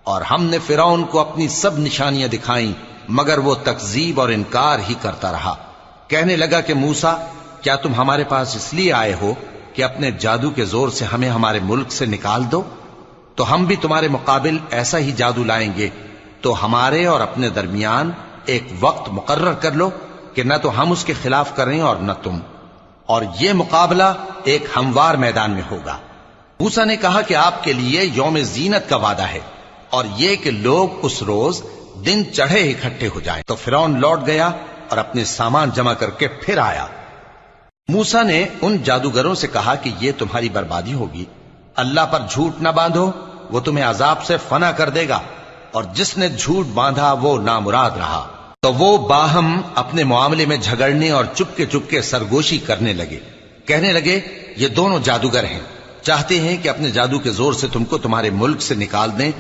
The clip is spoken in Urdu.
اور ہم نے فرعون کو اپنی سب نشانیاں دکھائیں مگر وہ تکذیب اور انکار ہی کرتا رہا۔ کہنے لگا کہ موسیٰ، کیا تم ہمارے پاس اس لیے آئے ہو کہ اپنے جادو کے زور سے ہمیں ہمارے ملک سے نکال دو؟ تو ہم بھی تمہارے مقابل ایسا ہی جادو لائیں گے، تو ہمارے اور اپنے درمیان ایک وقت مقرر کر لو کہ نہ تو ہم اس کے خلاف کریں اور نہ تم، اور یہ مقابلہ ایک ہموار میدان میں ہوگا۔ موسیٰ نے کہا کہ آپ کے لیے یوم زینت کا وعدہ ہے، اور یہ کہ لوگ اس روز دن چڑھے اکٹھے ہو جائیں۔ تو فرعون لوٹ گیا اور اپنے سامان جمع کر کے پھر آیا۔ موسیٰ نے ان جادوگروں سے کہا کہ یہ تمہاری بربادی ہوگی، اللہ پر جھوٹ نہ باندھو، وہ تمہیں عذاب سے فنا کر دے گا، اور جس نے جھوٹ باندھا وہ نامراد رہا۔ تو وہ باہم اپنے معاملے میں جھگڑنے اور چپکے سرگوشی کرنے لگے۔ کہنے لگے یہ دونوں جادوگر ہیں، چاہتے ہیں کہ اپنے جادو کے زور سے تم کو تمہارے ملک سے نکال دیں